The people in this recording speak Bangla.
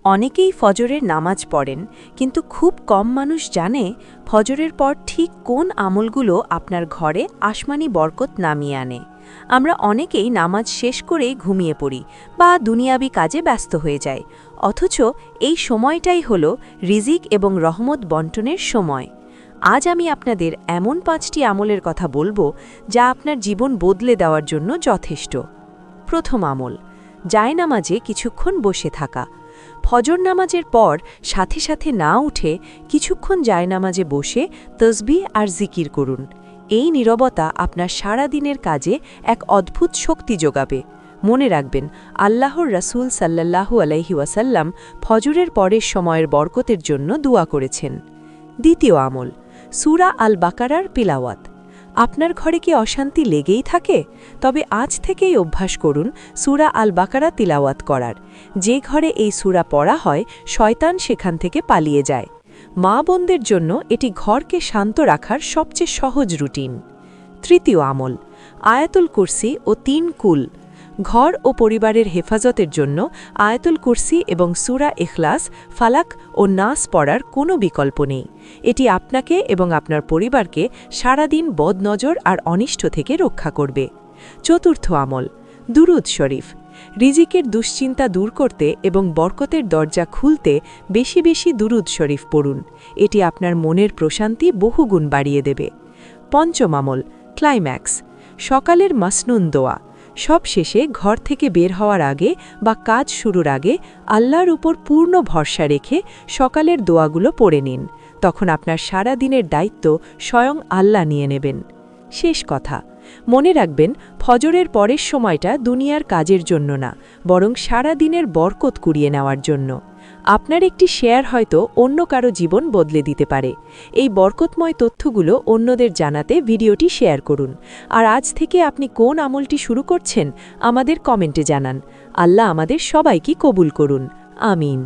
অনেকেই ফজরের নামাজ পড়েন, কিন্তু খুব কম মানুষ জানে ফজরের পর ঠিক কোন আমলগুলো আপনার ঘরে আসমানি বরকত নামিয়ে আনে। আমরা অনেকেই নামাজ শেষ করেই ঘুমিয়ে পড়ি বা দুনিয়াবি কাজে ব্যস্ত হয়ে যায়, অথচ এই সময়টাই হল রিজিক এবং রহমত বন্টনের সময়। আজ আমি আপনাদের এমন 5টি আমলের কথা বলবো যা আপনার জীবন বদলে দেওয়ার জন্য যথেষ্ট। প্রথম আমল, জায়নামাজে কিছুক্ষণ বসে থাকা। ফজর নামাজের পর সাথে সাথে না উঠে কিছুক্ষণ জায়নামাজে বসে তসবিহ আর জিকির করুন। এই নীরবতা আপনার সারা দিনের কাজে এক অদ্ভুত শক্তি যোগাবে। মনে রাখবেন, আল্লাহর রাসূল সাল্লাল্লাহু আলাইহি ওয়াসাল্লাম ফজরের পরের সময়ের বরকতের জন্য দোয়া করেছেন। দ্বিতীয় আমল, সূরা আল বাকারার তিলাওয়াত। আপনার ঘরে কি অশান্তি লেগেই থাকে? তবে আজ থেকেই অভ্যাস করুন সূরা আল বাকারা তিলাওয়াত করার। যে ঘরে এই সূরা পড়া হয়, শয়তান সেখান থেকে পালিয়ে যায়। মা বোনদের জন্য এটি ঘরকে শান্ত রাখার সবচেয়ে সহজ রুটিন। তৃতীয় আমল, আয়াতুল কুরসি ও 3 কুল। ঘর ও পরিবারের হেফাজতের জন্য আয়াতুল কুরসি এবং সূরা ইখলাস, ফালাক ও নাস পড়ার কোনো বিকল্প নেই। এটি আপনাকে এবং আপনার পরিবারকে সারাদিন বদনজর আর অনিষ্ট থেকে রক্ষা করবে। চতুর্থ আমল, দুরুদ শরীফ। রিজিকের দুশ্চিন্তা দূর করতে এবং বরকতের দরজা খুলতে বেশি বেশি দুরুদ শরীফ পড়ুন। এটি আপনার মনের প্রশান্তি বহুগুণ বাড়িয়ে দেবে। পঞ্চম আমল, ক্লাইম্যাক্স। সকালের মাসনুন দোয়া। সব শেষে ঘর থেকে বের হওয়ার আগে বা কাজ শুরুর আগে আল্লাহর উপর পূর্ণ ভরসা রেখে সকালের দোয়াগুলো পড়ে নিন। তখন আপনার সারা দিনের দায়িত্ব স্বয়ং আল্লাহ নিয়ে নেবেন। শেষ কথা, মনে রাখবেন, ফজরের পরের সময়টা দুনিয়ার কাজের জন্য না, বরং সারা দিনের বরকত কুড়িয়ে নেওয়ার জন্য। আপনার একটি শেয়ার হয়তো অন্য কারো জীবন বদলে দিতে পারে। এই বরকতময় তথ্যগুলো অন্যদের জানাতে ভিডিওটি শেয়ার করুন। আর আজ থেকে আপনি কোন আমলটি শুরু করছেন আমাদের কমেন্টে জানান। আল্লাহ আমাদের সবাইকে কবুল করুন। আমিন।